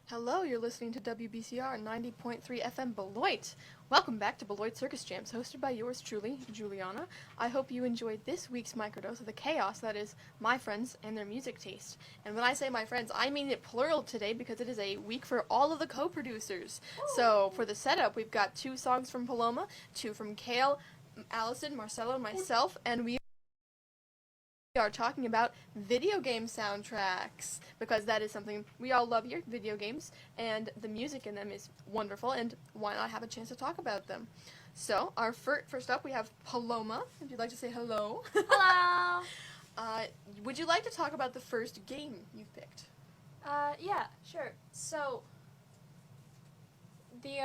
Hello, you're listening to WBCR 90.3 FM Beloit. Welcome back to Beloit Circus Jams, hosted by yours truly, Julianna. I hope you enjoyed this week's microdose of the chaos that is my friends and their music taste. And when I say my friends, I mean it plural today because it is a week for all of the co-producers. So for the setup, we've got 2 songs from Paloma, 2 from Kale, Allison, Marcelo, and myself, and we are talking about video game soundtracks because that is something we all love here, video games, and the music in them is wonderful, and why not have a chance to talk about them? So, our first up, we have Paloma, if you'd like to say hello. Hello! Would you like to talk about the first game you've picked? Yeah, sure. So, the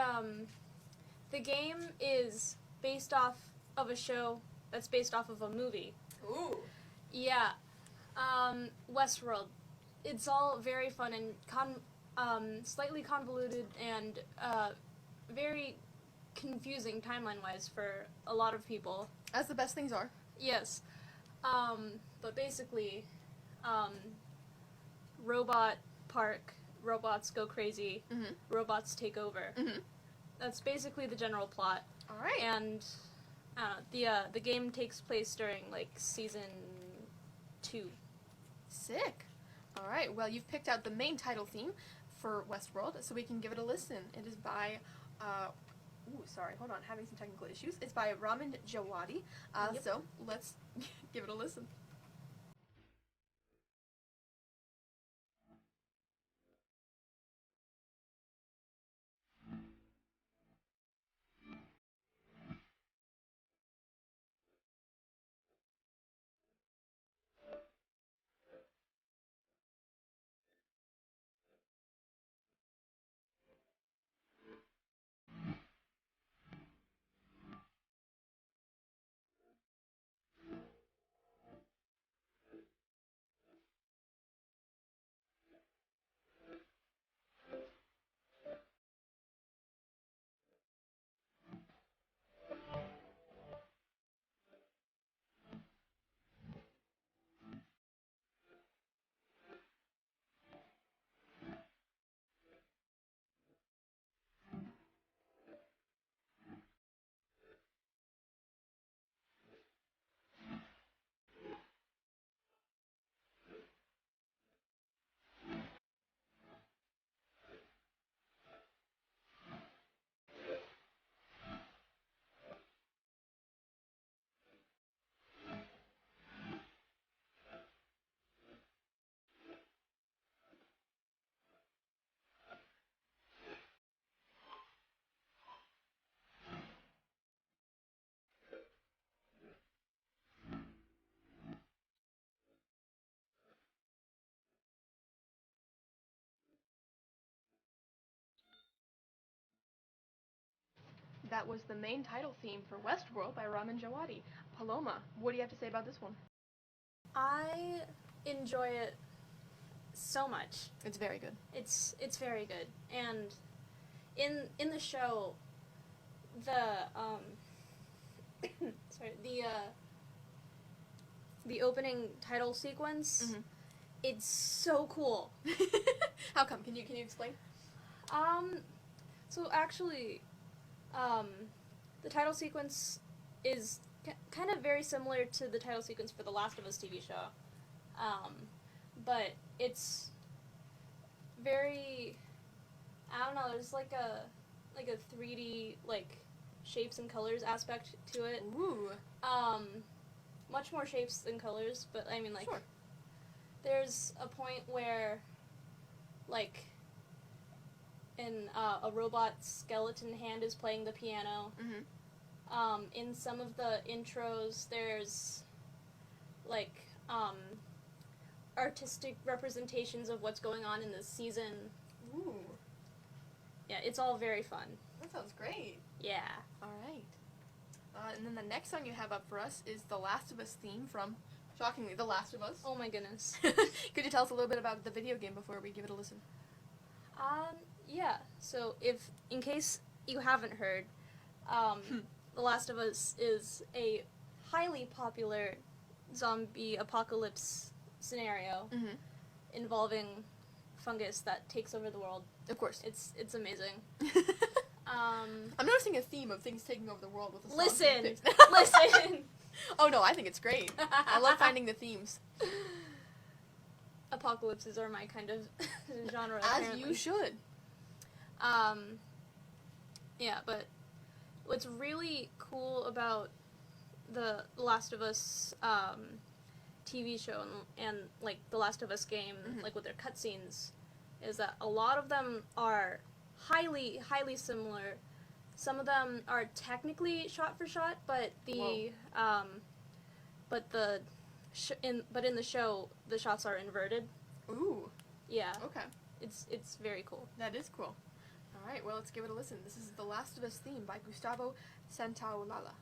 game is based off of a show that's based off of a movie. Ooh. Yeah. Westworld. It's all very fun and slightly convoluted and very confusing timeline-wise for a lot of people. As the best things are. Yes. But basically, robot park, robots go crazy, robots take over. That's basically the general plot. All right. And the game takes place during like season 2. Sick. All right. Well, you've picked out the main title theme for Westworld, so we can give it a listen. It is by hold on, having some technical issues. It's by Ramin Djawadi. So let's give it a listen. That was the main title theme for Westworld by Ramin Djawadi. Paloma, what do you have to say about this one? I enjoy it so much. It's very good. It's very good. And in the show, the opening title sequence, it's so cool. How come? Can you explain? So actually, the title sequence is kind of very similar to the title sequence for the Last of Us TV show, but it's very, I don't know, there's like a 3D, like, shapes and colors aspect to it. Ooh. Much more shapes than colors, but I mean, like, sure. There's a point where, like, a robot skeleton hand is playing the piano. In some of the intros, there's, like, artistic representations of what's going on in the season. Ooh. Yeah, it's all very fun. That sounds great. Yeah. All right. And then the next song you have up for us is the Last of Us theme from, shockingly, The Last of Us. Oh my goodness. Could you tell us a little bit about the video game before we give it a listen? Yeah. So in case you haven't heard, The Last of Us is a highly popular zombie apocalypse scenario involving fungus that takes over the world. Of course. It's amazing. I'm noticing a theme of things taking over the world with the songs. Listen! Oh no, I think it's great. I love finding the themes. Apocalypses are my kind of genre, As apparently. you should. Yeah, but what's really cool about the Last of Us TV show and like the Last of Us game, like with their cutscenes, is that a lot of them are highly similar. Some of them are technically shot for shot, but in the show the shots are inverted. Ooh. Yeah. Okay. It's very cool. That is cool. All right, well, let's give it a listen. This is The Last of Us theme by Gustavo Santaolalla.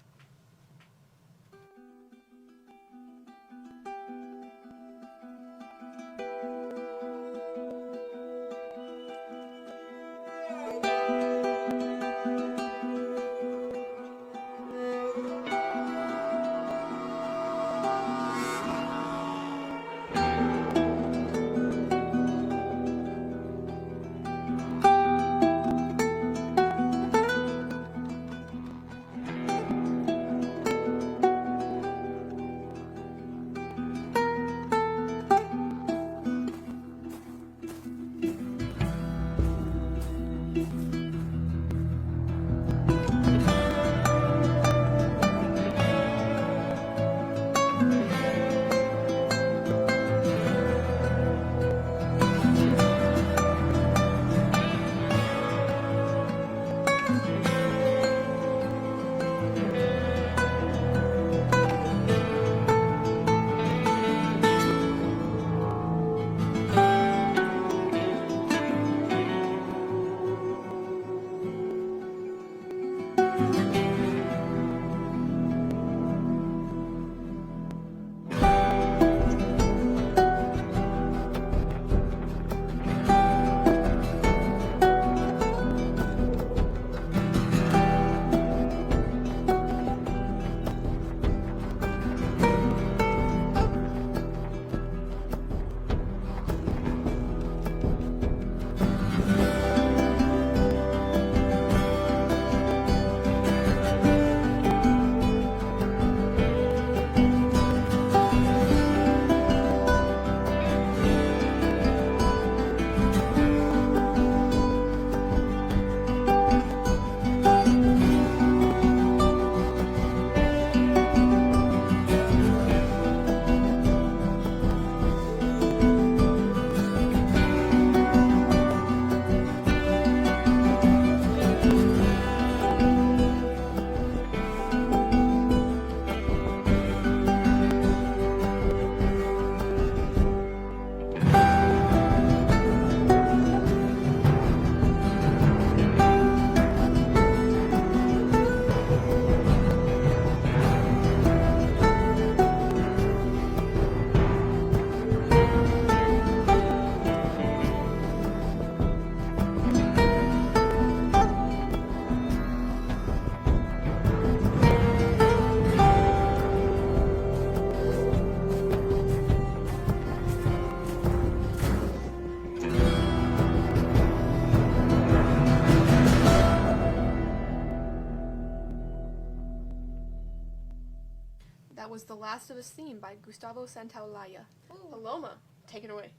That was The Last of Us theme by Gustavo Santaolalla. Paloma, take it away.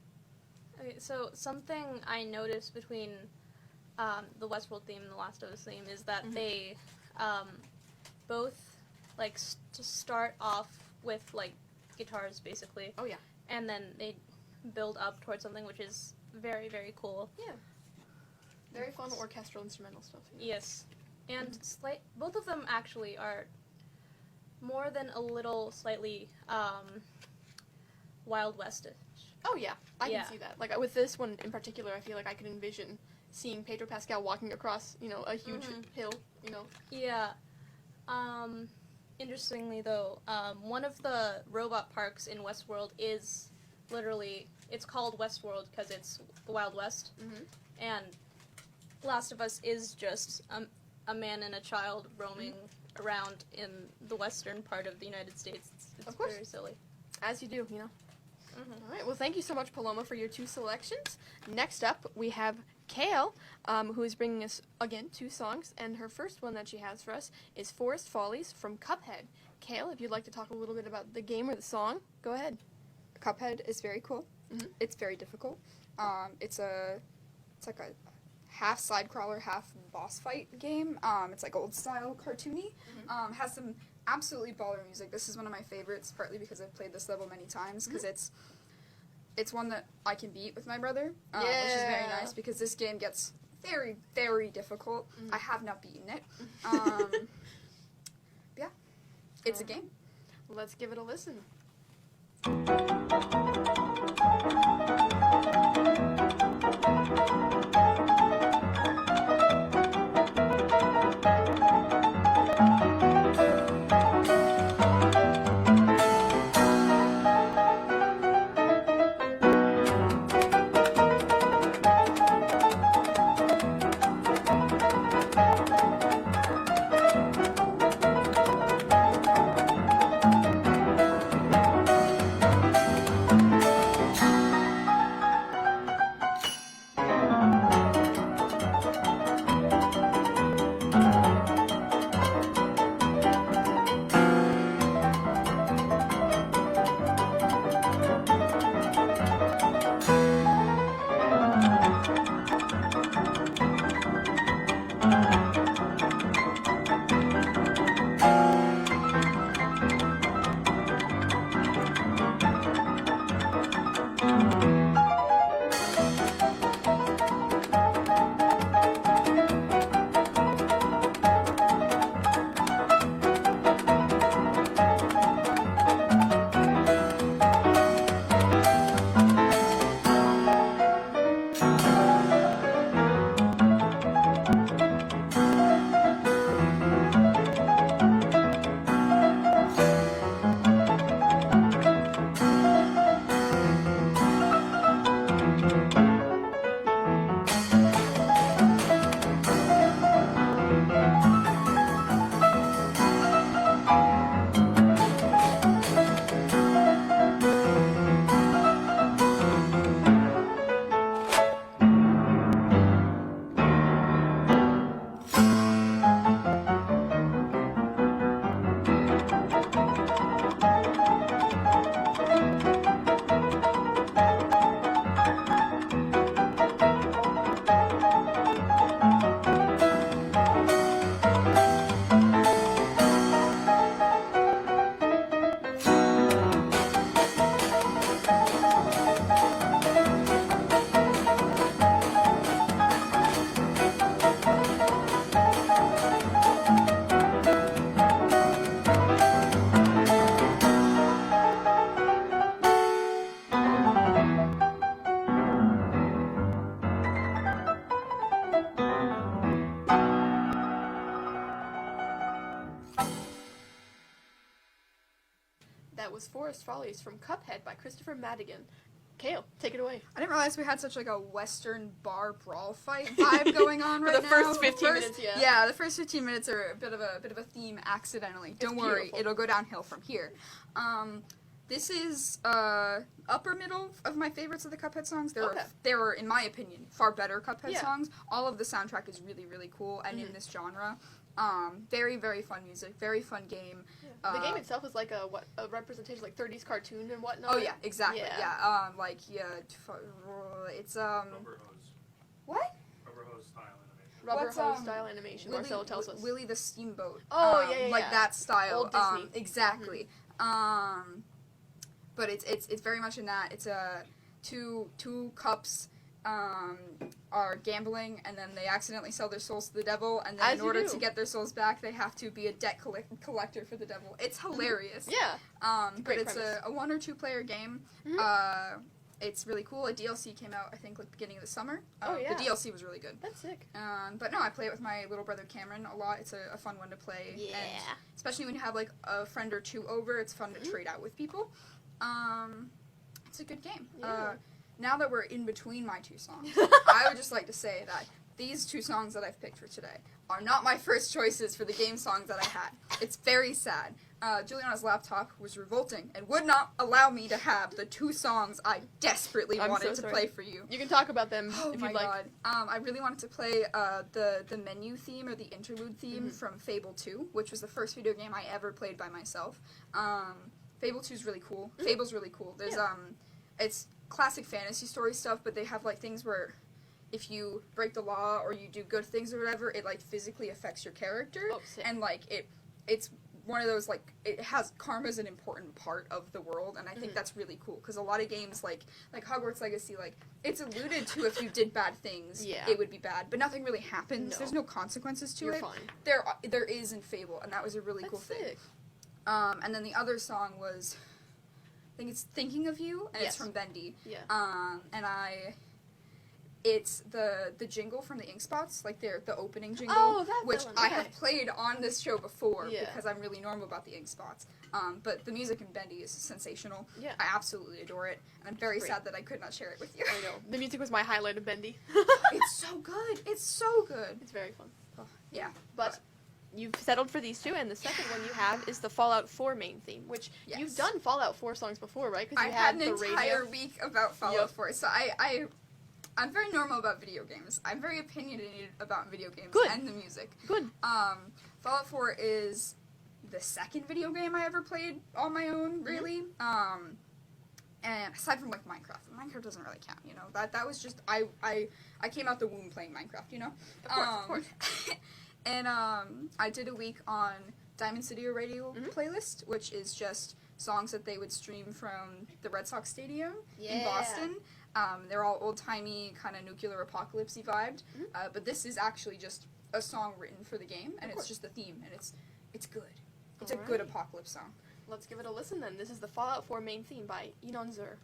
Okay, so something I noticed between the Westworld theme and the Last of Us theme is that they both like start off with like guitars basically. Oh yeah. And then they build up towards something which is very, very cool. Yeah. Very fun orchestral instrumental stuff. Yeah. Yes. And both of them actually are more than a little slightly Wild West-ish. Oh yeah, I can see that. Like with this one in particular, I feel like I could envision seeing Pedro Pascal walking across, a huge hill, Yeah. Interestingly though, one of the robot parks in Westworld is literally, it's called Westworld because it's the Wild West. And Last of Us is just a man and a child roaming around in the western part of the United States. It's Of course. very silly. As you do, All right. Well, thank you so much, Paloma, for your 2 selections. Next up, we have Kale, who is bringing us, again, 2 songs. And her first one that she has for us is Forest Follies from Cuphead. Kale, if you'd like to talk a little bit about the game or the song, go ahead. Cuphead is very cool. Mm-hmm. It's very difficult. It's like a half side crawler, half boss fight game. It's like old style cartoony. Has some absolutely baller music. This is one of my favorites, partly because I've played this level many times, because it's one that I can beat with my brother, which is very nice, because this game gets very, very difficult. I have not beaten it. Yeah, it's a game. Let's give it a listen. That was Forest Follies from Cuphead by Christopher Madigan. Kale, take it away. I didn't realize we had such like a Western bar brawl fight vibe going on right now. For the first 15 minutes, yeah. Yeah, the first 15 minutes are a bit of a theme accidentally. Don't worry, beautiful. it'll go downhill from here. This is upper middle of my favorites of the Cuphead songs. There are, in my opinion, far better Cuphead songs. All of the soundtrack is really, really cool, and in this genre. Very, very fun music, very fun game. Yeah. The game itself is like a representation, like 30s cartoon and whatnot. Oh yeah, exactly. Yeah. It's Rubber hose. What? Rubber hose style animation. Rubber hose style animation. Marcelo tells us. Willie the Steamboat. Oh yeah. Like that style. Old Disney. Exactly. But it's very much in that. It's two cups are gambling, and then they accidentally sell their souls to the devil, and then in order to get their souls back, they have to be a debt collector for the devil. It's hilarious. Yeah. But it's a 1 or 2 player game. It's really cool. A DLC came out, I think, like beginning of the summer. The DLC was really good. That's sick. But no, I play it with my little brother Cameron a lot. It's a fun one to play. Yeah. And especially when you have like a friend or two over, it's fun to trade out with people. It's a good game. Yeah. Now that we're in between my 2 songs, I would just like to say that these 2 songs that I've picked for today are not my first choices for the game songs that I had. It's very sad. Julianna's laptop was revolting and would not allow me to have the 2 songs I desperately I'm wanted so to sorry. play for you. You can talk about them Oh if my you'd like. god. I really wanted to play the menu theme or the interlude theme from Fable 2, which was the first video game I ever played by myself. Fable 2 is really cool. Fable's really cool. There's it's classic fantasy story stuff, but they have like things where if you break the law or you do good things or whatever, it like physically affects your character. Oh, sick. And like it's one of those, like, it has karma's an important part of the world, and I think that's really cool, because a lot of games, like Hogwarts Legacy, like, it's alluded to if you did bad things, it would be bad, but nothing really happens. No. There's no consequences to You're it. fine. There is in Fable, and that was a really cool thing. Sick. And then the other song was, I think it's Thinking of You, and it's from Bendy. Yeah. And it's the jingle from the Ink Spots, like the opening jingle, Oh, that which villain, I okay. have played on this show before Yeah. because I'm really normal about the Ink Spots. But the music in Bendy is sensational. Yeah. I absolutely adore it, and I'm very Great. sad that I could not share it with you. I know. The music was my highlight of Bendy. It's so good. It's so good. It's very fun. Yeah. But you've settled for these 2, and the second one you have is the Fallout 4 main theme, which Yes. you've done Fallout 4 songs before, right? Because I you had an the entire radio. week about Fallout 4, so I'm very normal about video games. I'm very opinionated about video games Good. and the music. Good. Fallout 4 is the second video game I ever played on my own, really. And aside from like Minecraft doesn't really count, you know. That was just I came out the womb playing Minecraft, you know. Of course. And I did a week on Diamond City Radio playlist, which is just songs that they would stream from the Red Sox Stadium in Boston. They're all old-timey, kind of nuclear apocalypse-y vibed, but this is actually just a song written for the game, and it's just the theme, and it's good. It's a good apocalypse song. Let's give it a listen then. This is the Fallout 4 main theme by Inon Zur.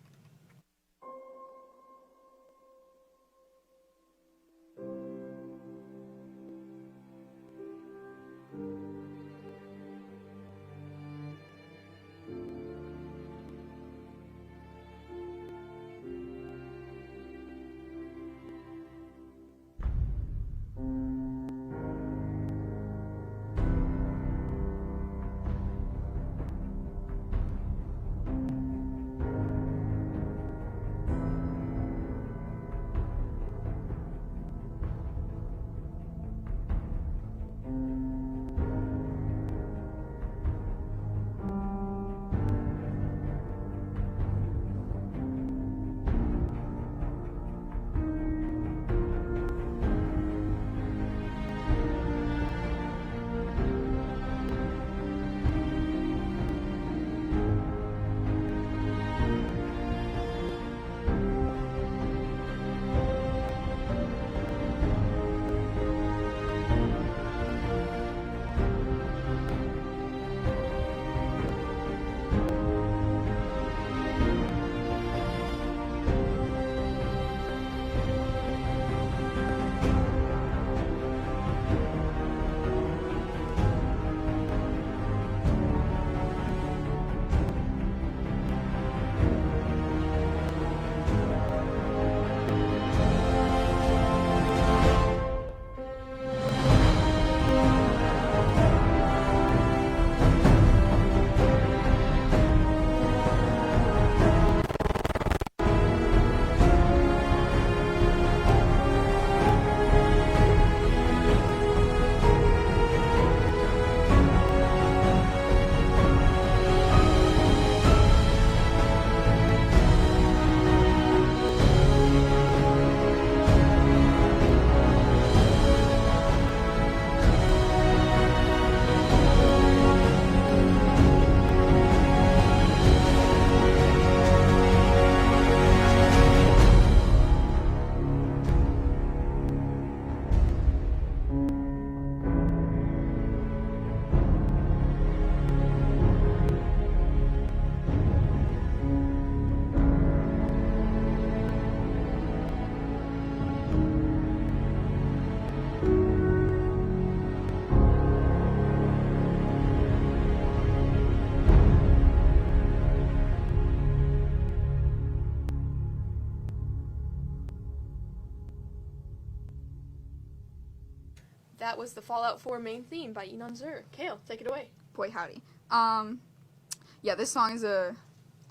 That was the Fallout 4 main theme by Inon Zur. Kale, take it away. Boy howdy. Yeah, this song is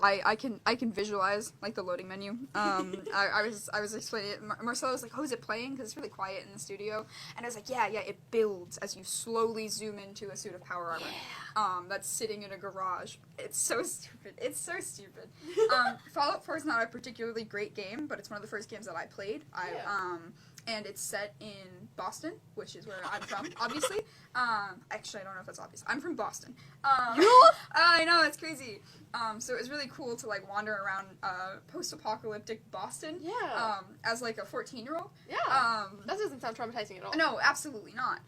I can visualize like the loading menu. I was explaining it. Marcelo was like, "Oh, is it playing?" Because it's really quiet in the studio, and I was like, "Yeah, it builds as you slowly zoom into a suit of power armor that's sitting in a garage." It's so stupid. It's so stupid. Fallout 4 is not a particularly great game, but it's one of the first games that I played. And it's set in Boston, which is where I'm from, obviously. Actually, I don't know if that's obvious. I'm from Boston. I know, it's crazy. So it was really cool to, like, wander around post-apocalyptic Boston. Yeah. As, like, a 14-year-old. Yeah. That doesn't sound traumatizing at all. No, absolutely not.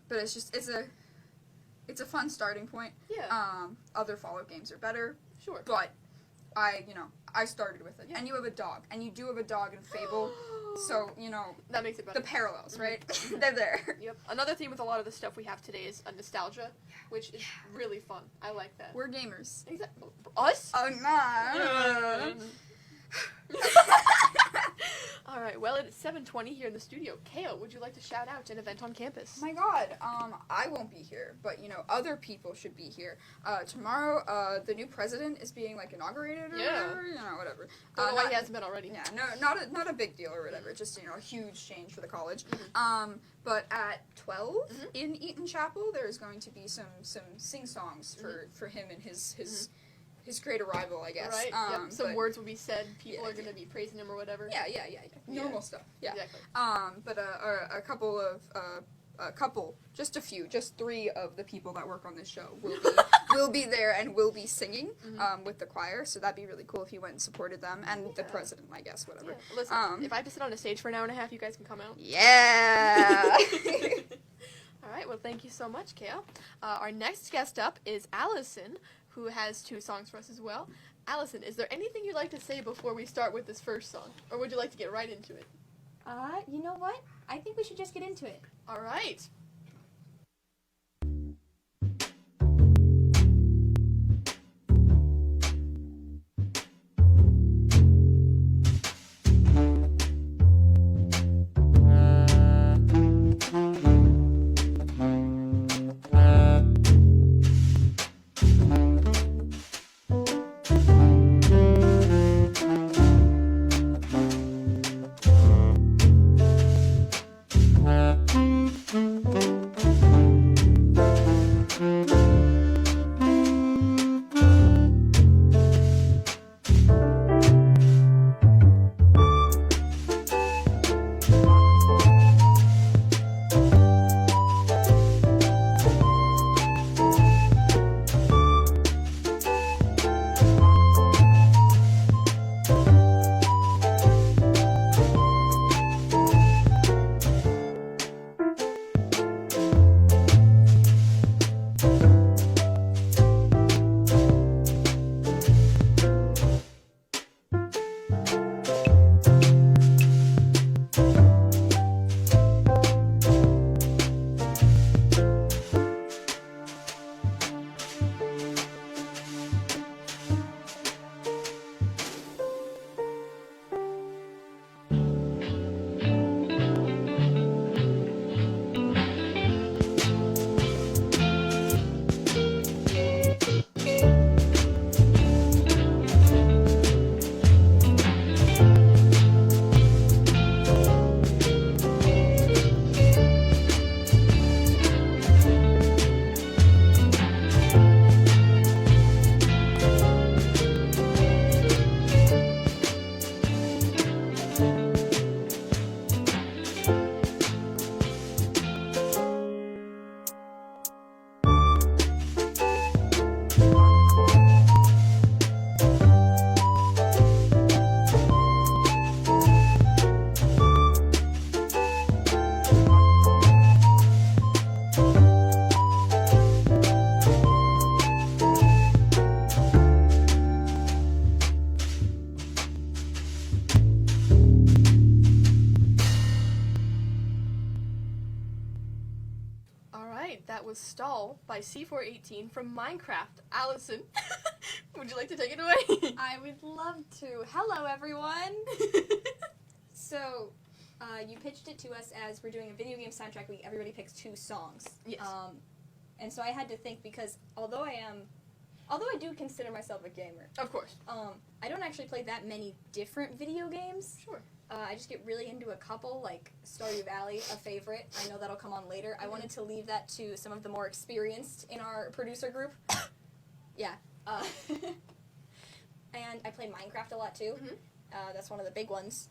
But it's just, it's a fun starting point. Yeah. Other Fallout games are better. Sure. But I started with it. Yeah. And you have a dog. And you do have a dog in Fable. So, that makes it better. The parallels, right? They're there. Yep. Another theme with a lot of the stuff we have today is a nostalgia, which is really fun. I like that. We're gamers. Exactly. Us? Oh, nah. All right. Well, it's 7:20 here in the studio. Kale, would you like to shout out an event on campus? Oh my God. I won't be here, but other people should be here. Tomorrow, the new president is being like inaugurated or whatever. Don't know why he hasn't been already. Yeah, not a big deal or whatever. Just a huge change for the college. But at 12 in Eaton Chapel, there's going to be some sing-songs for him and his great arrival, I guess. Right. Yep. Some words will be said. People are going to be praising him or whatever. Yeah. Normal stuff. Yeah. Exactly. But a couple of just 3 of the people that work on this show will be there and will be singing with the choir. So that'd be really cool if you went and supported them and the president, I guess, whatever. Yeah. Listen, if I have to sit on a stage for an hour and a half, you guys can come out. Yeah. All right. Well, thank you so much, Kale. Our next guest up is Allison, who has 2 songs for us as well. Allison, is there anything you'd like to say before we start with this first song? Or would you like to get right into it? You know what? I think we should just get into it. All right. That was Stall by C418 from Minecraft. Allison, would you like to take it away? I would love to. Hello, everyone. So, you pitched it to us as we're doing a video game soundtrack week. Everybody picks 2 songs. Yes. And so I had to think, because although I do consider myself a gamer, Of course. I don't actually play that many different video games. Sure. I just get really into a couple, like Stardew Valley, a favorite. I know that'll come on later. I wanted to leave that to some of the more experienced in our producer group. Yeah. And I play Minecraft a lot too. That's one of the big ones.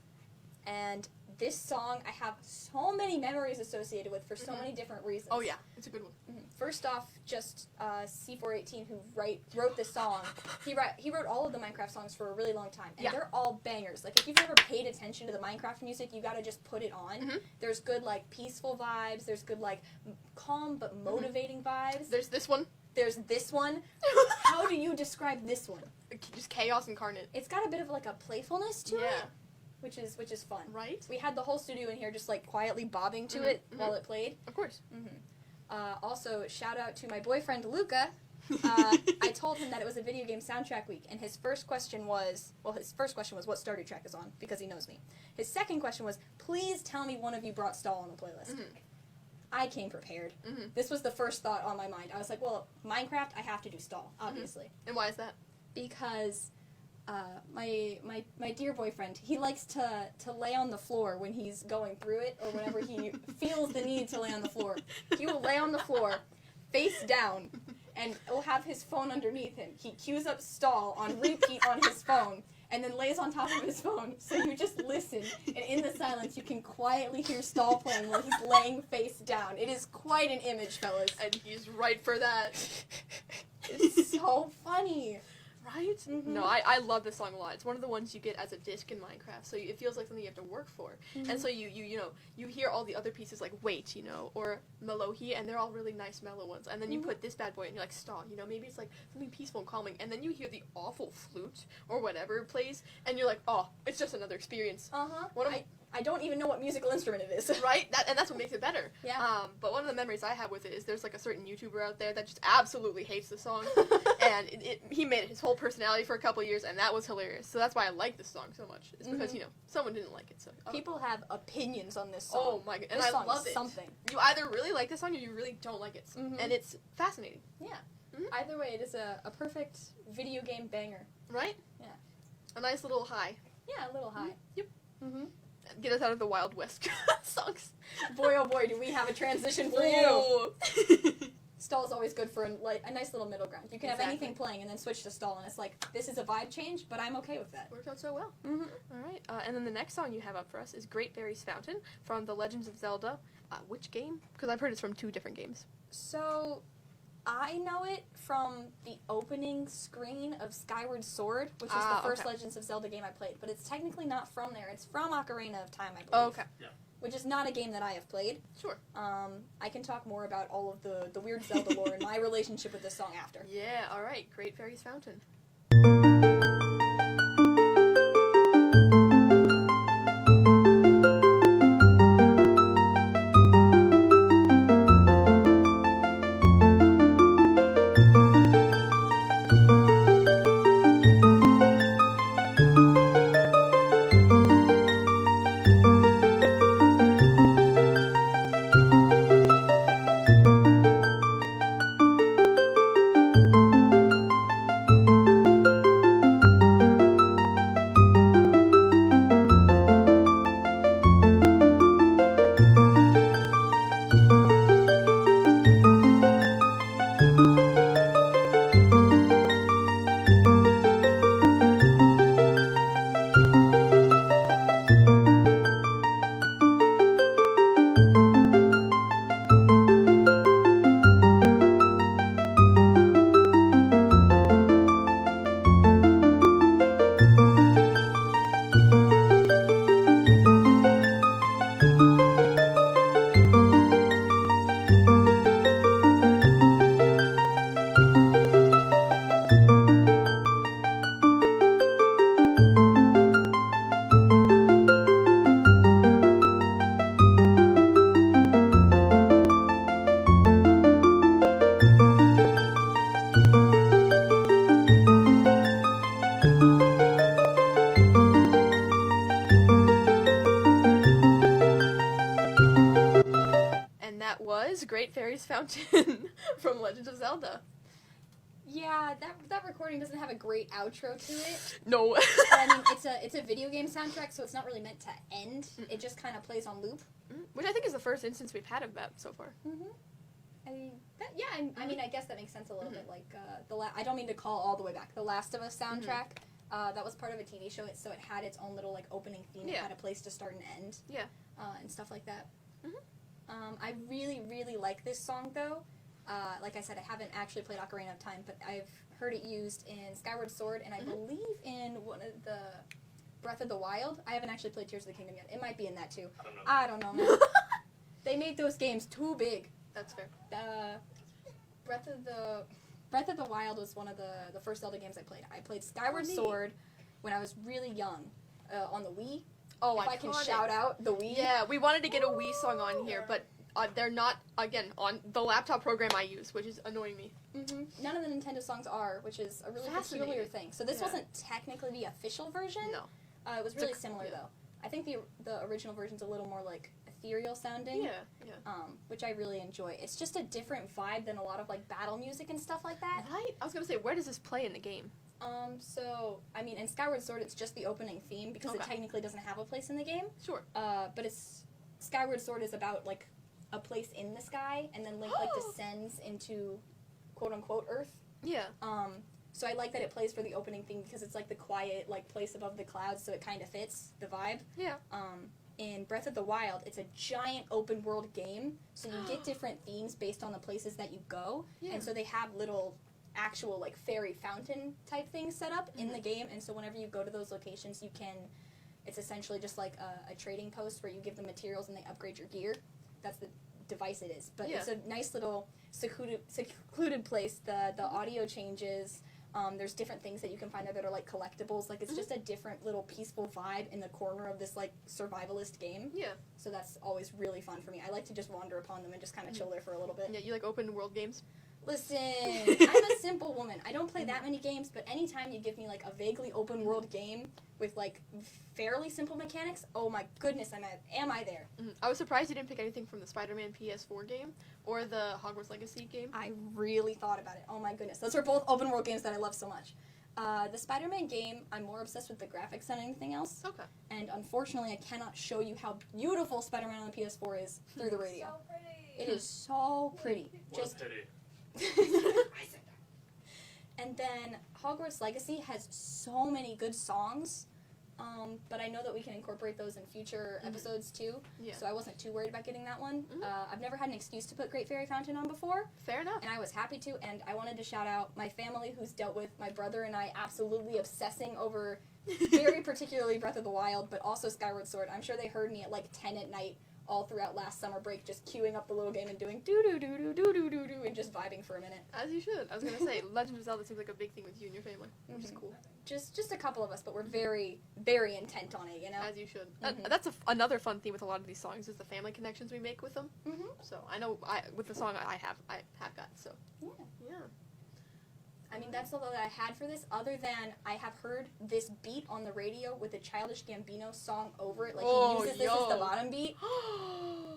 And this song I have so many memories associated with for so many different reasons. Oh, yeah. It's a good one. First off, just C418, who wrote this song, he wrote all of the Minecraft songs for a really long time, and they're all bangers. Like, if you've never paid attention to the Minecraft music, you gotta just put it on. There's good, like, peaceful vibes. There's good, like, calm but motivating vibes. There's this one. There's this one. How do you describe this one? Just chaos incarnate. It's got a bit of, like, a playfulness to it, which is fun. Right? We had the whole studio in here just, like, quietly bobbing to it while it played. Of course. Also, shout out to my boyfriend, Luca. I told him that it was a video game soundtrack week, and his first question was, what Stardew track is on, because he knows me. His second question was, please tell me one of you brought Stall on the playlist. I came prepared. This was the first thought on my mind. I was like, well, Minecraft, I have to do Stall, obviously. And why is that? Because my dear boyfriend, he likes to lay on the floor when he's going through it, or whenever he feels the need to lay on the floor. He will lay on the floor, face down, and will have his phone underneath him. He queues up Stall on repeat on his phone, and then lays on top of his phone, so you just listen, and in the silence you can quietly hear Stall playing while he's laying face down. It is quite an image, fellas. And he's right for that. It's so funny. Right? No, I love this song a lot. It's one of the ones you get as a disc in Minecraft, so it feels like something you have to work for. And so you hear all the other pieces like Wait, or Melohi, and they're all really nice mellow ones. And then you put this bad boy and you're like, Stall, maybe it's like something peaceful and calming. And then you hear the awful flute or whatever plays, and you're like, oh, it's just another experience. I don't even know what musical instrument it is. Right? And that's what makes it better. Yeah. But one of the memories I have with it is there's like a certain YouTuber out there that just absolutely hates the song. And he made it his whole personality for a couple years, and that was hilarious. So that's why I like this song so much. It's because, someone didn't like it. So People have opinions on this song. Oh my god. And this I song love is it. something. You either really like this song or you really don't like it. And it's fascinating. Yeah. Either way, it is a perfect video game banger. Right? Yeah. A nice little high. Yeah, a little high. Yep. Get us out of the Wild West songs. Boy, oh boy, do we have a transition for you. Stall is always good for a nice little middle ground. You can have anything playing and then switch to Stall, and it's like, this is a vibe change, but I'm okay with that. Worked out so well. All right. And then the next song you have up for us is Great Berry's Fountain from The Legends of Zelda. Which game? Because I've heard it's from 2 different games. So, I know it from the opening screen of Skyward Sword, which is the first Legends of Zelda game I played. But it's technically not from there. It's from Ocarina of Time, I believe. Oh, okay. Yeah. Which is not a game that I have played. Sure. I can talk more about all of the weird Zelda lore and my relationship with this song after. Yeah, all right. Great Berry's Fountain. was Great Fairy's Fountain from Legend of Zelda. Yeah, that recording doesn't have a great outro to it. No. But, I mean, it's a video game soundtrack, so it's not really meant to end. It just kind of plays on loop. Which I think is the first instance we've had of that so far. I mean, I mean, I guess that makes sense a little bit. Like, I don't mean to call all the way back. The Last of Us soundtrack, that was part of a TV show, so it had its own little, like, opening theme. It had a place to start and end. Yeah. And stuff like that. I really, really like this song, though. Like I said, I haven't actually played Ocarina of Time, but I've heard it used in Skyward Sword, and I believe in one of the Breath of the Wild. I haven't actually played Tears of the Kingdom yet. It might be in that, too. I don't know, man. They made those games too big. That's fair. Breath of the Wild was one of the first Zelda games I played. I played Skyward Sword when I was really young on the Wii. Oh, if I can shout out the Wii. Yeah, we wanted to get a Wii song on here, but they're not, again, on the laptop program I use, which is annoying me. None of the Nintendo songs are, which is a really peculiar thing. So this wasn't technically the official version. No. It was really similar, though. I think the original version's a little more, like, ethereal sounding. Yeah. Which I really enjoy. It's just a different vibe than a lot of, like, battle music and stuff like that. Right? I was going to say, where does this play in the game? So, I mean, in Skyward Sword, it's just the opening theme, because it technically doesn't have a place in the game. Sure. But Skyward Sword is about, like, a place in the sky, and then Link, like, descends into quote-unquote Earth. Yeah. So I like that it plays for the opening theme, because it's, like, the quiet, like, place above the clouds, so it kind of fits the vibe. Yeah. In Breath of the Wild, it's a giant open-world game, so you get different themes based on the places that you go, and so they have little actual, like, fairy fountain type things set up in the game, and so whenever you go to those locations, you can, it's essentially just like a trading post where you give them materials and they upgrade your gear. That's the device it is. But it's a nice little secluded place. The audio changes. There's different things that you can find there that are, like, collectibles. Like, it's just a different little peaceful vibe in the corner of this, like, survivalist game. Yeah. So that's always really fun for me. I like to just wander upon them and just kind of chill there for a little bit. Yeah, you like open world games? Listen, I'm a simple woman. I don't play that many games, but anytime you give me, like, a vaguely open world game with, like, fairly simple mechanics, oh my goodness, am I there? I was surprised you didn't pick anything from the Spider-Man PS4 game or the Hogwarts Legacy game. I really thought about it. Oh my goodness. Those are both open world games that I love so much. The Spider-Man game, I'm more obsessed with the graphics than anything else. Okay. And unfortunately, I cannot show you how beautiful Spider-Man on the PS4 is through the radio. So pretty. It is so pretty. Just pity. And then Hogwarts Legacy has so many good songs, but I know that we can incorporate those in future episodes too. Yeah. So I wasn't too worried about getting that one. I've never had an excuse to put Great Fairy Fountain on before. Fair enough. And I was happy to, and I wanted to shout out my family who's dealt with my brother and I absolutely obsessing over very particularly Breath of the Wild, but also Skyward Sword. I'm sure they heard me at like 10 at night all throughout last summer break, just queuing up the little game and doing do-do-do-do-do-do-do-do and just vibing for a minute. As you should. I was going to say, Legend of Zelda seems like a big thing with you and your family, which is cool. Just a couple of us, but we're very, very intent on it, you know? As you should. That's another fun theme with a lot of these songs is the family connections we make with them. So I know with the song I have got, so. Yeah. I mean, that's all that I had for this, other than I have heard this beat on the radio with a Childish Gambino song over it. Like, he uses this as the bottom beat.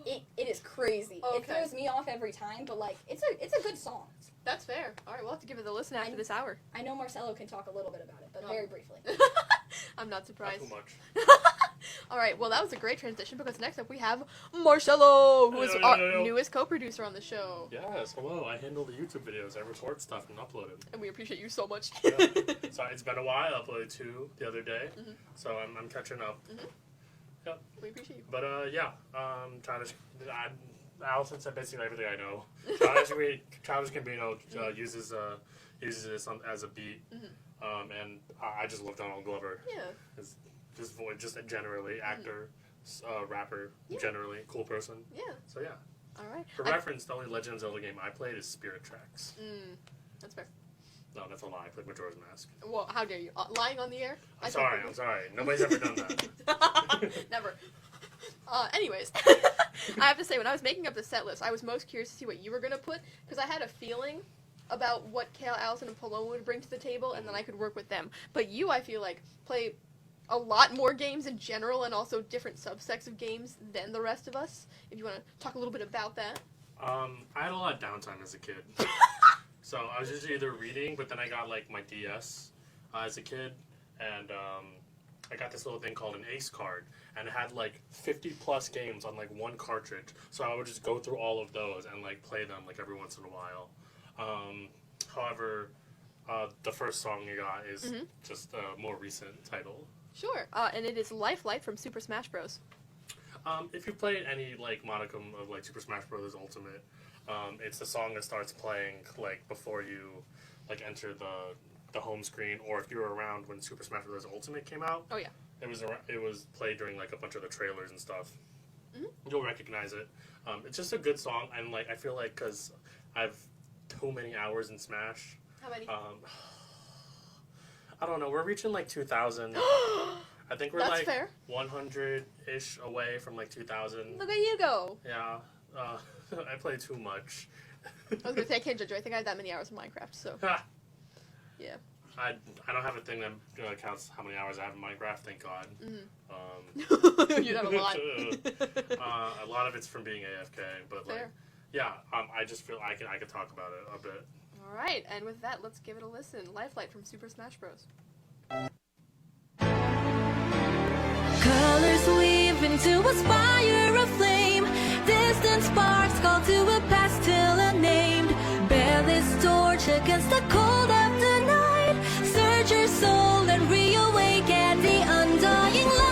It is crazy. Okay. It throws me off every time, but, like, it's a good song. That's fair. All right, we'll have to give it a listen after this hour. I know Marcelo can talk a little bit about it, but very briefly. I'm not surprised. Not too much. All right, well, that was a great transition because next up we have Marcelo, who is our newest co-producer on the show. Yes, hello. I handle the YouTube videos. I record stuff and upload it. And we appreciate you so much. Yeah. Sorry, it's been a while. I uploaded 2 the other day, so I'm catching up. Yep. We appreciate you. But Allison said basically everything I know. Childish Gambino uses this as a beat, and I just love Donald Glover. Yeah. His voice, just generally, actor, rapper, generally, cool person. Yeah. So yeah. All right. For reference, the only Legend of Zelda game I played is Spirit Tracks. That's fair. No, that's a lie. I played Majora's Mask. Well, how dare you? Lying on the air? I'm sorry. Nobody's ever done that. Never. Anyways, I have to say, when I was making up the set list, I was most curious to see what you were going to put, because I had a feeling about what Kale, Allison, and Paloma would bring to the table, and then I could work with them. But you, I feel like, play a lot more games in general, and also different subsects of games than the rest of us. If you want to talk a little bit about that. I had a lot of downtime as a kid. So I was usually either reading, but then I got like my DS as a kid, and I got this little thing called an Ace card, and it had like 50 plus games on like one cartridge. So I would just go through all of those and like play them like every once in a while. However, the first song you got is just a more recent title. Sure. And it is Lifelike from Super Smash Bros. If you played any like modicum of like Super Smash Bros. Ultimate, it's the song that starts playing like before you like enter the home screen, or if you were around when Super Smash Bros. Ultimate came out. Oh yeah. It was played during like a bunch of the trailers and stuff. You'll recognize it. It's just a good song, and like I feel like because I've too many hours in Smash. How many? I don't know. We're reaching like 2,000. I think we're That's like fair. 100-ish away from like 2,000. Look at you go. Yeah. I play too much. I was gonna say I can't judge you. I think I had that many hours in Minecraft, so yeah. I don't have a thing that counts how many hours I have in Minecraft. Thank God. You'd have a lot. A lot of it's from being AFK, but like, Fair. yeah. I just feel I could talk about it a bit. All right, and with that, let's give it a listen. Lifelike from Super Smash Bros. Colors weave into a spire of flame. Distant sparks call to a past still unnamed. Bear this torch against the cold of the night. Search your soul and reawaken the undying light.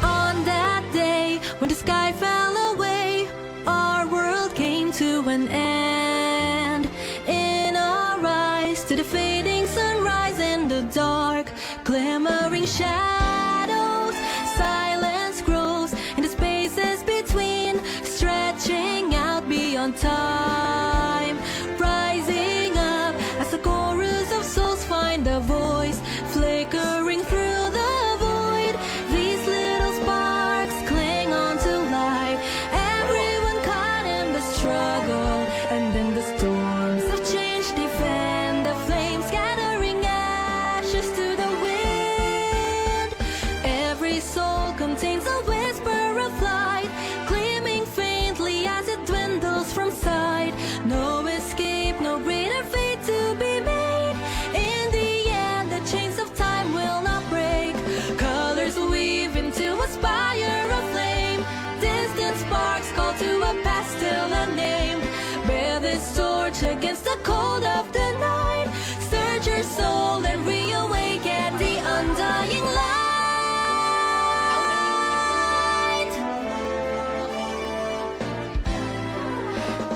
On that day, when the sky fell away, our world came to an end. In our eyes, to the fading sunrise in the dark, glimmering shadows, silence grows in the spaces between, stretching out beyond time, rising up as the chorus of souls find a voice, flickering through the void. These little sparks cling on to life, everyone caught in the struggle, and in the storms of change defend the flames, scattering ashes to the wind. Every soul contains a whisper of light, gleaming faintly as it dwindles from sight. No escape, no greater fate to be made. In the end, the chains of time will not break. Colors weave into a spire of flame. Distant sparks call to a past still unnamed. Bear this torch against the cold of the night. Search your soul and reawaken the undying light.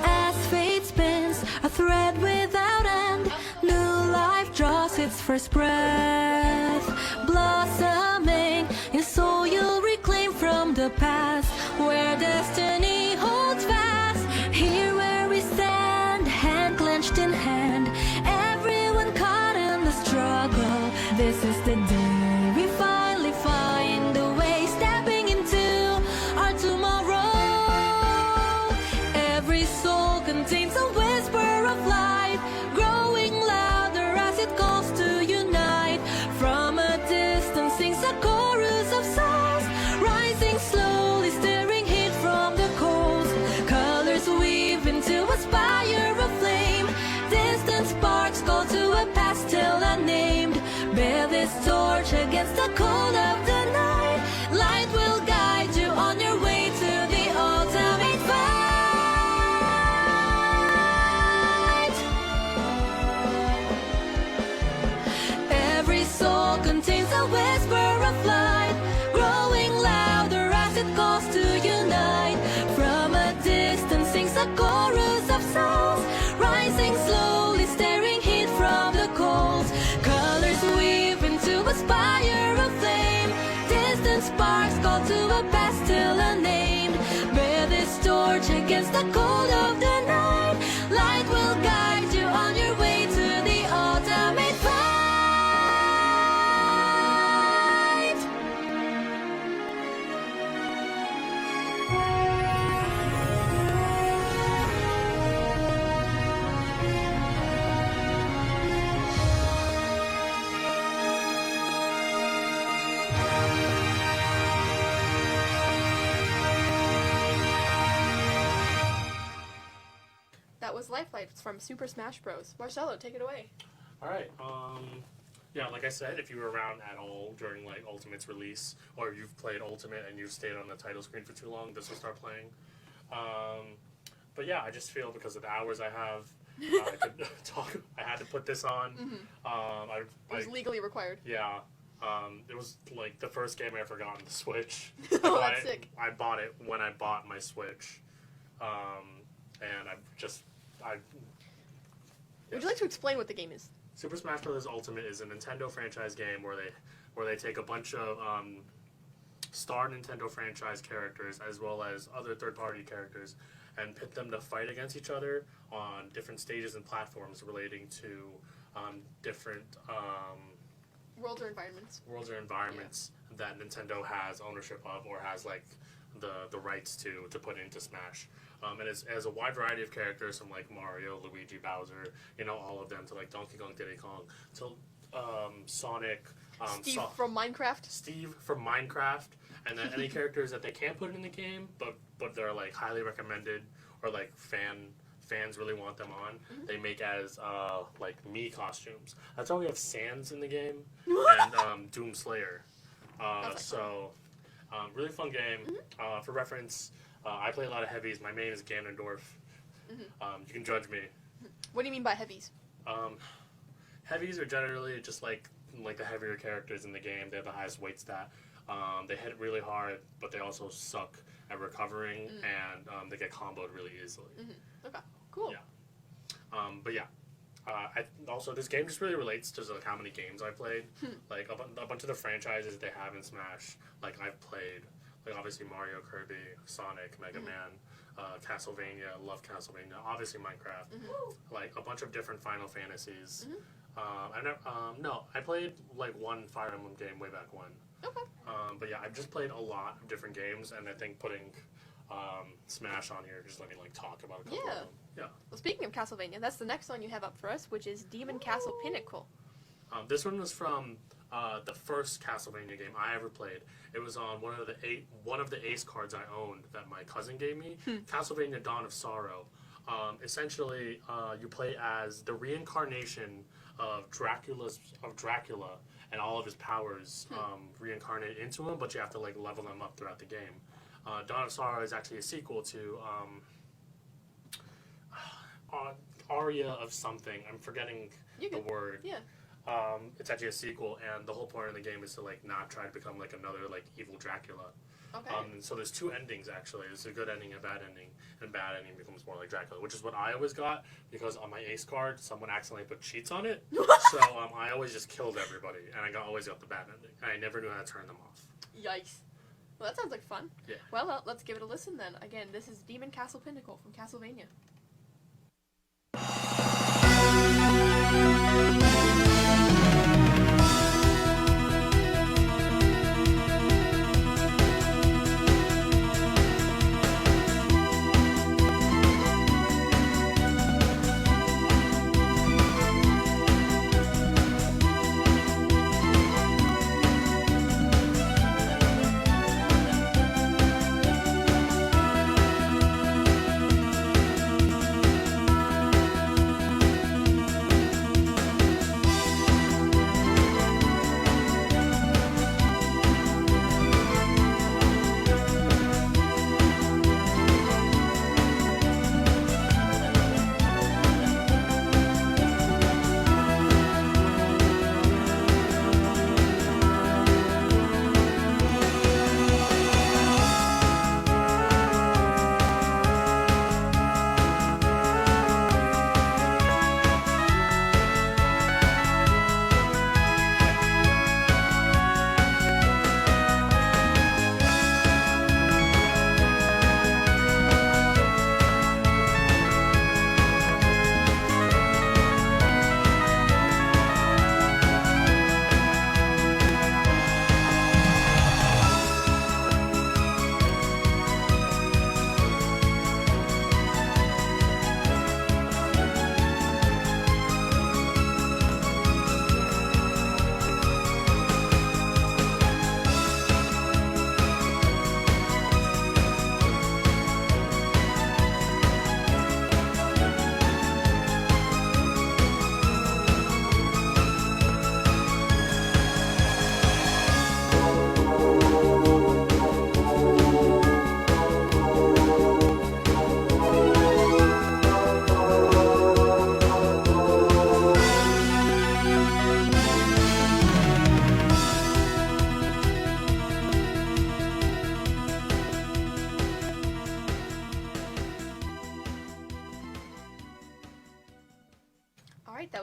As fate spins a thread without end, new life draws its first breath, blossoming in soul you'll reclaim from the past, where destiny holds fast. Here where we stand, hand clenched in hand, everyone caught in the struggle. This is the day we finally find a way, stepping into our tomorrow. Every soul contains a whisper of light, growing louder as it calls to unite. From a distance sings a chorus of souls, rising slowly, stirring heat from the coals. Colors weave into a spire of flame. Distant sparks call to a past still unnamed. Bear this torch against the cold of the night. Light will guide you on your way to the ultimate fight. Every soul contains a whisper of light, growing louder as it calls to unite. From a distance sings a chorus of souls, rising slowly, staring heat from the coals. Colors weave into a spire of flame. Distant sparks call to a past still unnamed. Bear this torch against the cold of the night. Light will guide you on your way to the ultimate fight. was Lifeline from Super Smash Bros. Marcelo, take it away. All right. Yeah, like I said, if you were around at all during like Ultimate's release, or you've played Ultimate and you've stayed on the title screen for too long, this will start playing. But yeah, I just feel because of the hours I have, I could talk. I had to put this on. It was legally required. Yeah. It was like the first game I ever got on the Switch. Oh, that's sick. I bought it when I bought my Switch. And Would you like to explain what the game is? Super Smash Bros. Ultimate is a Nintendo franchise game where they take a bunch of star Nintendo franchise characters as well as other third-party characters and pit them to fight against each other on different stages and platforms relating to different Worlds or environments. worlds or environments that Nintendo has ownership of or has like the rights to put into Smash. And it has a wide variety of characters from like Mario, Luigi, Bowser, all of them, to like Donkey Kong, Diddy Kong, to Sonic, Steve from Minecraft. Steve from Minecraft, and then any characters that they can't put in the game, but they're like highly recommended or like fans really want them on. They make as like Mii costumes. That's why we have Sans in the game and Doom Slayer. Really fun game. For reference, I play a lot of heavies. My main is Ganondorf. You can judge me. What do you mean by heavies? Heavies are generally just like the heavier characters in the game. They have the highest weight stat. They hit really hard, but they also suck at recovering, and they get comboed really easily. Okay, cool. Yeah. But yeah. Also, this game just really relates to like how many games I played. Like a bunch of the franchises they have in Smash, like I've played. Like obviously Mario, Kirby, Sonic, Mega Man, Castlevania, love Castlevania, obviously Minecraft, like a bunch of different Final Fantasies. I played like one Fire Emblem game way back when. Okay. But yeah, I've just played a lot of different games, and I think putting Smash on here just let me like talk about a couple of them. Yeah. Well, speaking of Castlevania, that's the next one you have up for us, which is Demon Castle Pinnacle. This one was from the first Castlevania game I ever played. It was on one of the Ace cards I owned that my cousin gave me. Castlevania: Dawn of Sorrow. Essentially, you play as the reincarnation of Dracula and all of his powers reincarnate into him, but you have to like level them up throughout the game. Dawn of Sorrow is actually a sequel to Aria of something. I'm forgetting the word. Yeah. It's actually a sequel, and the whole point of the game is to like not try to become like another like evil Dracula. Okay. So there's two endings actually. There's a good ending and a bad ending, and bad ending becomes more like Dracula, which is what I always got because on my Ace card someone accidentally put cheats on it. So I always just killed everybody, and I always got the bad ending, and I never knew how to turn them off. Yikes. Well, that sounds like fun. Yeah. Well, let's give it a listen then. Again, this is Demon Castle Pinnacle from Castlevania.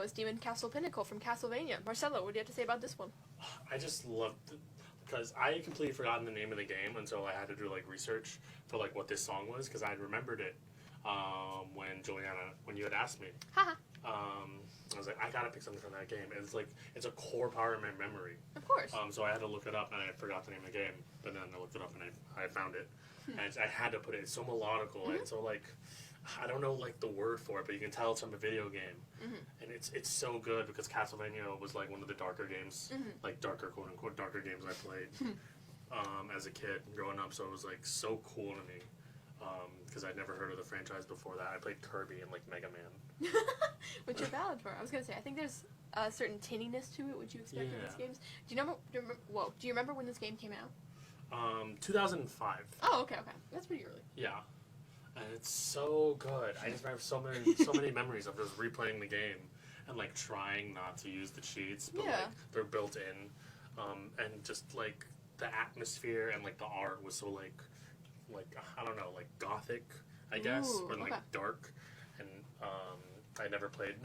as Demon Castle Pinnacle from Castlevania. Marcelo, what do you have to say about this one? I just loved it because I had completely forgotten the name of the game until I had to do like research for like what this song was because I had remembered it when Julianna, when you had asked me. Haha. I was like, I gotta pick something from that game. It's like it's a core part of my memory. Of course. So I had to look it up and I forgot the name of the game, but then I looked it up and I found it, and I had to put it. It's so melodical and so like. I don't know like the word for it, but you can tell it's from a video game, and it's so good because Castlevania was like one of the darker games, like darker quote unquote darker games I played as a kid growing up. So it was like so cool to me because I'd never heard of the franchise before that. I played Kirby and like Mega Man, Which you're valid for. I was gonna say I think there's a certain tinniness to it, which you expect in these games. Do you remember when this game came out? 2005. Oh, okay. That's pretty early. Yeah. And it's so good. I just have so many memories of just replaying the game and like trying not to use the cheats, but like they're built in, and just like the atmosphere and like the art was so like I don't know, like gothic, I guess, Ooh, or like okay. dark, and I never played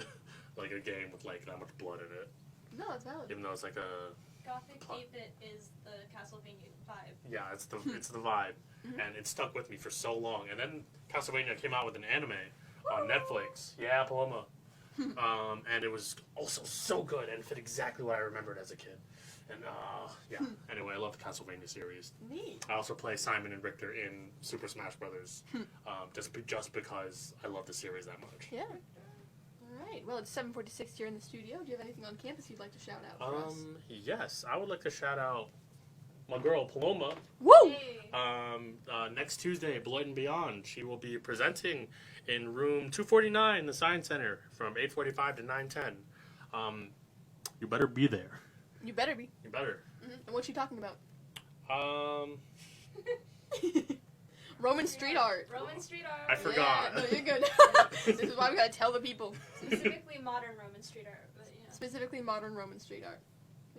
like a game with like that much blood in it, No, that's valid. even though it's like a Gothic 8-bit is the Castlevania vibe. yeah, it's the vibe, and it stuck with me for so long. And then Castlevania came out with an anime on Netflix. Yeah, Paloma. And it was also so good and fit exactly what I remembered as a kid. And yeah. Anyway, I love the Castlevania series. Neat. I also play Simon and Richter in Super Smash Brothers, just because I love the series that much. Yeah. All right. Well, it's 7:46 here in the studio. Do you have anything on campus you'd like to shout out for us? Yes, I would like to shout out my girl Paloma. Woo! Hey. Next Tuesday, Beloit and Beyond, she will be presenting in room 249, the Science Center, from 8:45 to 9:10. You better be there. You better be. You better. And what's she talking about? Roman street art. Roman street art. I forgot. Yeah, no, you're good. This is why we gotta tell the people. Specifically modern Roman street art. But, you know. Specifically modern Roman street art.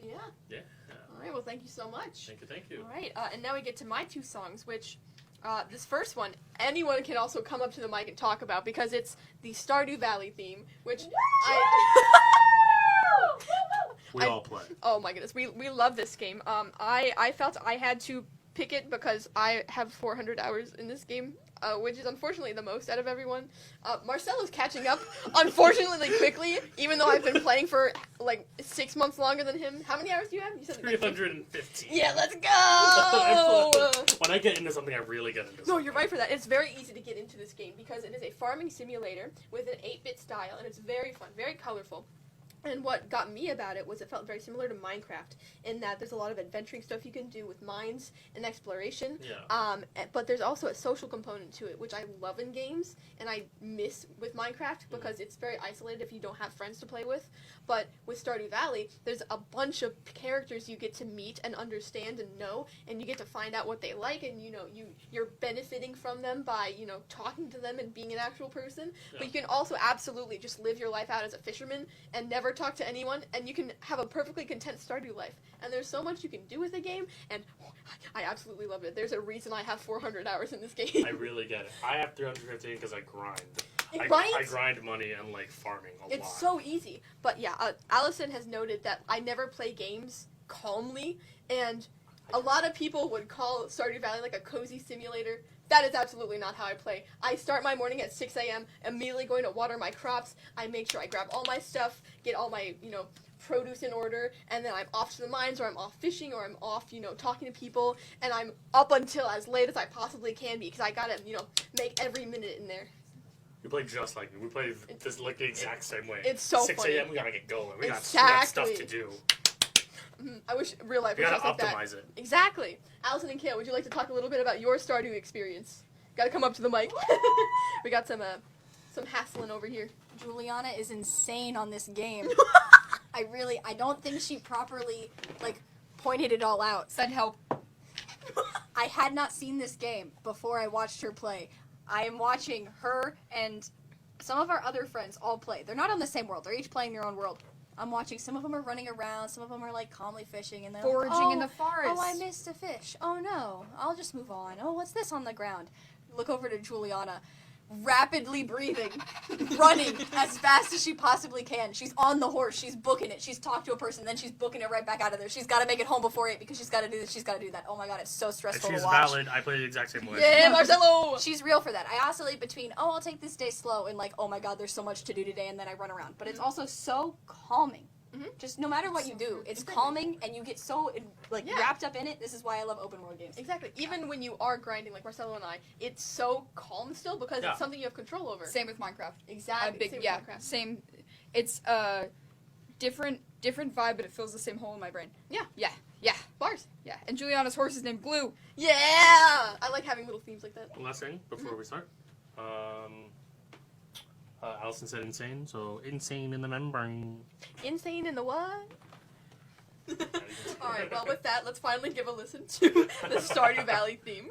Yeah. Yeah. All right. Well, thank you so much. Thank you. All right. And now we get to my two songs, which this first one anyone can also come up to the mic and talk about because it's the Stardew Valley theme, which We all play. Oh my goodness, we love this game. I felt I had to pick it because I have 400 hours in this game, which is unfortunately the most out of everyone. Marcelo's catching up, unfortunately quickly, even though I've been playing for like 6 months longer than him. How many hours do you have? You said 315. Yeah, let's go! When I get into something, I really get into something. No, you're right for that. It's very easy to get into this game because it is a farming simulator with an 8-bit style, and it's very fun, very colorful. And what got me about it was it felt very similar to Minecraft in that there's a lot of adventuring stuff you can do with mines and exploration. Yeah. But there's also a social component to it, which I love in games and I miss with Minecraft because it's very isolated if you don't have friends to play with. But with Stardew Valley, there's a bunch of characters you get to meet and understand and know, and you get to find out what they like, and you're benefiting from them by talking to them and being an actual person. Yeah. But you can also absolutely just live your life out as a fisherman and never talk to anyone, and you can have a perfectly content Stardew life. And there's so much you can do with the game, and I absolutely love it. There's a reason I have 400 hours in this game. I really get it. I have 315 because I grind. Right? I grind money and like farming a lot. It's so easy. But yeah, Allison has noted that I never play games calmly, and a lot of people would call Stardew Valley like a cozy simulator. That is absolutely not how I play. I start my morning at 6 a.m., immediately going to water my crops. I make sure I grab all my stuff, get all my, produce in order, and then I'm off to the mines, or I'm off fishing, or I'm off, talking to people, and I'm up until as late as I possibly can be, because I gotta, make every minute in there. We play just like me. We play this like the exact same way. It's so 6 funny. a.m. We gotta get going. We got Exactly. stuff to do. I wish real life We was gotta just like that. optimize it. Exactly. Allison and Kale, would you like to talk a little bit about your Stardew experience? Gotta come up to the mic. We got some hassling over here. Julianna is insane on this game. I don't think she properly, pointed it all out. Send help. I had not seen this game before I watched her play. I am watching her and some of our other friends all play. They're not on the same world. They're each playing their own world. I'm watching. Some of them are running around. Some of them are, calmly fishing. And they're Foraging in the forest. Oh, I missed a fish. Oh, no. I'll just move on. Oh, what's this on the ground? Look over to Juliana. rapidly breathing, running as fast as she possibly can. She's on the horse. She's booking it. She's talked to a person, then she's booking it right back out of there. She's got to make it home before 8 because she's got to do this. She's got to do that. Oh my god, it's so stressful She's to watch. valid. I play the exact same way. Yeah, Marcelo! She's real for that. I oscillate between, oh, I'll take this day slow, and like, oh my god, there's so much to do today, and then I run around. But it's also so calming. Just no matter what you do, it's Exactly. calming, and you get so Yeah. wrapped up in it. This is why I love open world games. Exactly. Even when you are grinding, like Marcelo and I, it's so calm still because Yeah. it's something you have control over. Same with Minecraft. Exactly. Same with Minecraft. Same. It's different vibe, but it fills the same hole in my brain. Yeah. Yeah. Bars. Yeah. And Julianna's horse is named Glue. Yeah! I like having little themes like that. One last thing before we start. Allison said insane, so insane in the membrane. Insane in the what? Alright, well with that, let's finally give a listen to the Stardew Valley theme.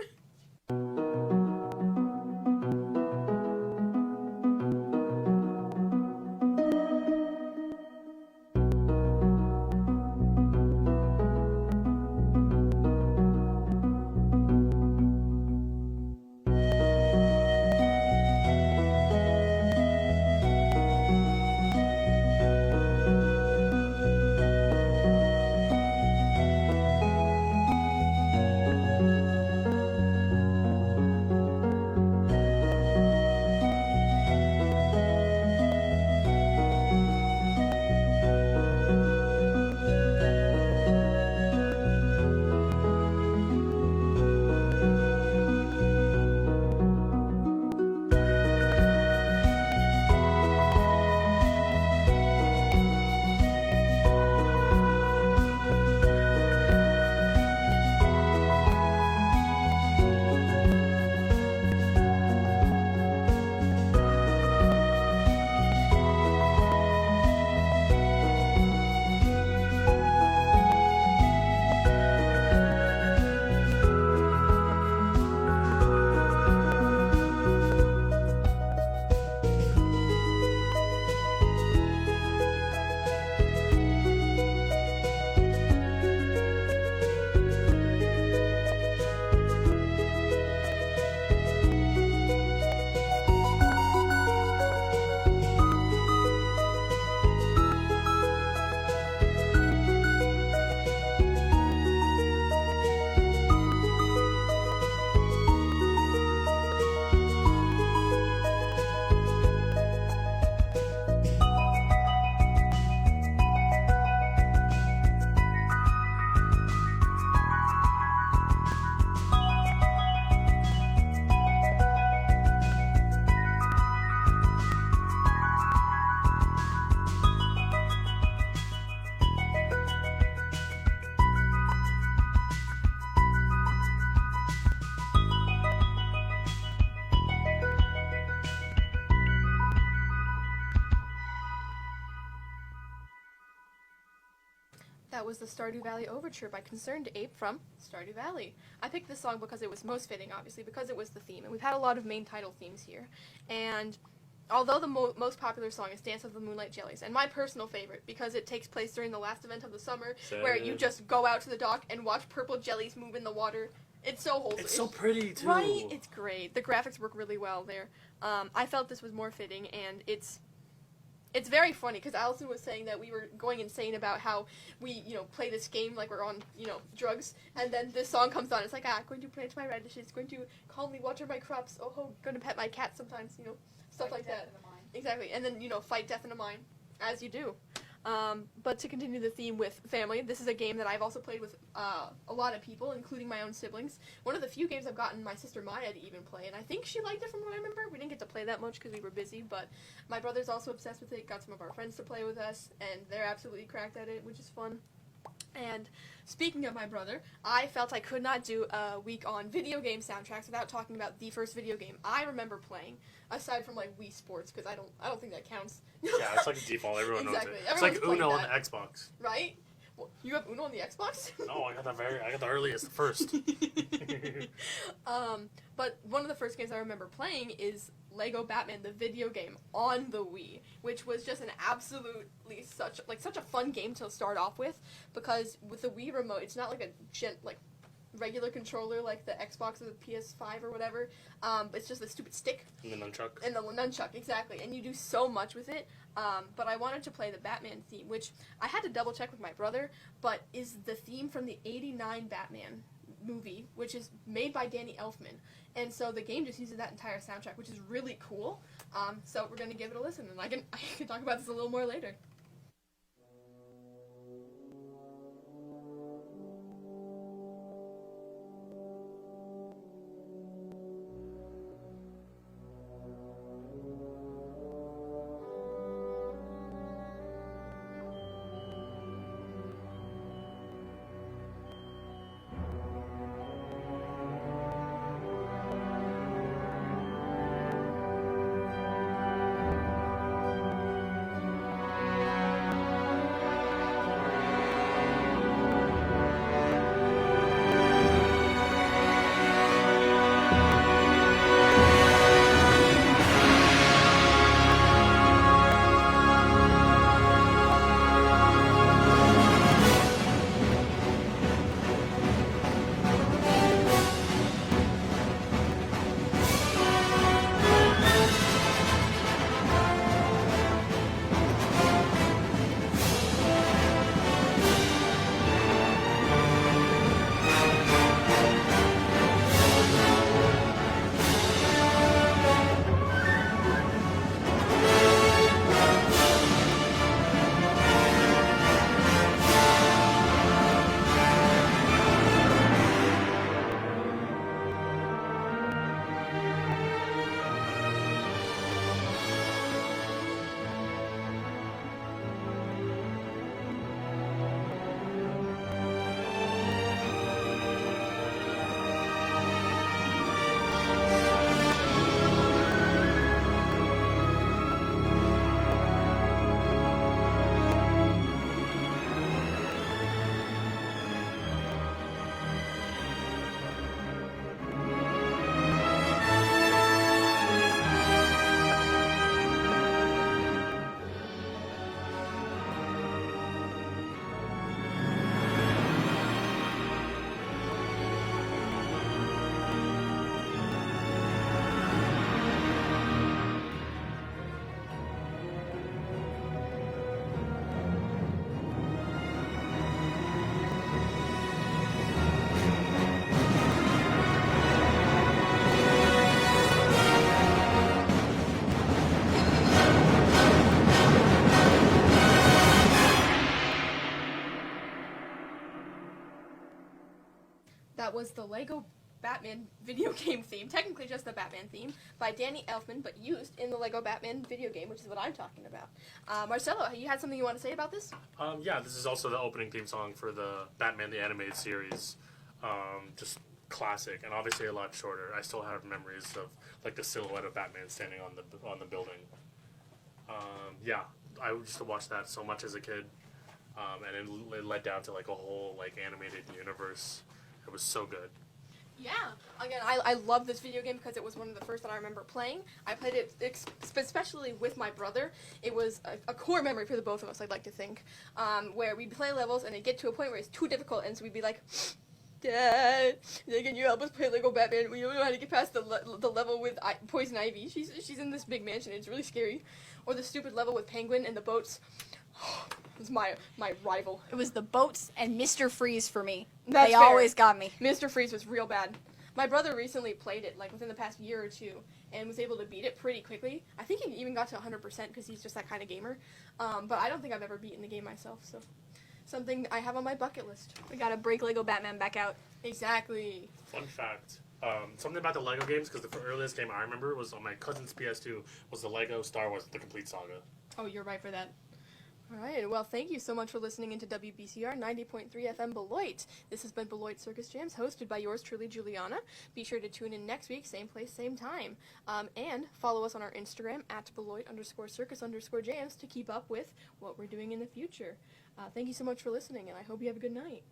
That was the Stardew Valley Overture by Concerned Ape from Stardew Valley. I picked this song because it was most fitting, obviously, because it was the theme. And we've had a lot of main title themes here. And although the most popular song is Dance of the Moonlight Jellies, and my personal favorite, because it takes place during the last event of the summer, where you just go out to the dock and watch purple jellies move in the water. It's so wholesome. It's so pretty, too. Right? It's great. The graphics work really well there. I felt this was more fitting, and it's very funny, because Allison was saying that we were going insane about how we, play this game like we're on, drugs, and then this song comes on. It's like, going to plant my radishes, going to calmly water my crops, going to pet my cat sometimes, stuff like that. Exactly, and then, fight death in a mine, as you do. But to continue the theme with family, this is a game that I've also played with a lot of people, including my own siblings. One of the few games I've gotten my sister Maya to even play, and I think she liked it from what I remember. We didn't get to play that much because we were busy, but my brother's also obsessed with it, got some of our friends to play with us, and they're absolutely cracked at it, which is fun. And speaking of my brother, I felt I could not do a week on video game soundtracks without talking about the first video game I remember playing, aside from like Wii Sports, because I don't think that counts. Yeah, it's like default. Everyone knows Exactly. it. It's Everyone's like Uno on playing the Xbox. Right? Well, you have Uno on the Xbox? No, I got the earliest, the first. But one of the first games I remember playing is Lego Batman, the video game, on the Wii, which was just an absolutely such a fun game to start off with, because with the Wii remote, it's not like regular controller like the Xbox or the PS5 or whatever. It's just a stupid stick. And the nunchuck. And the nunchuck, exactly. And you do so much with it. But I wanted to play the Batman theme, which I had to double check with my brother, but is the theme from the '89 Batman movie, which is made by Danny Elfman. And so the game just uses that entire soundtrack, which is really cool. So we're going to give it a listen, and I can talk about this a little more later. That was the Lego Batman video game theme, technically just the Batman theme, by Danny Elfman, but used in the Lego Batman video game, which is what I'm talking about. Marcelo, you had something you want to say about this? Yeah, this is also the opening theme song for the Batman the Animated Series. Just classic, and obviously a lot shorter. I still have memories of like the silhouette of Batman standing on the building. Yeah, I used to watch that so much as a kid, and it led down to like a whole like animated universe. It was so good. Yeah. Again, I love this video game because it was one of the first that I remember playing. I played it especially with my brother. It was a core memory for the both of us, I'd like to think, where we'd play levels and it'd get to a point where it's too difficult, and so we'd be like, Dad, can you help us play Lego Batman? We don't know how to get past the level with Poison Ivy. She's in this big mansion. It's really scary. Or the stupid level with Penguin and the boats. It was my rival. It was the boats and Mr. Freeze for me. That's They fair. always got me. Mr. Freeze was real bad. My brother recently played it, like, within the past year or two, and was able to beat it pretty quickly. I think he even got to 100% because he's just that kind of gamer. But I don't think I've ever beaten the game myself, so something I have on my bucket list. We gotta break Lego Batman back out. Exactly. Fun fact. Something about the Lego games, because the earliest game I remember was on my cousin's PS2, was the Lego Star Wars The Complete Saga. Oh, you're right for that. All right, well, thank you so much for listening into WBCR 90.3 FM Beloit. This has been Beloit Circus Jams, hosted by yours truly, Julianna. Be sure to tune in next week, same place, same time. And follow us on our Instagram, at Beloit_circus_jams, to keep up with what we're doing in the future. Thank you so much for listening, and I hope you have a good night.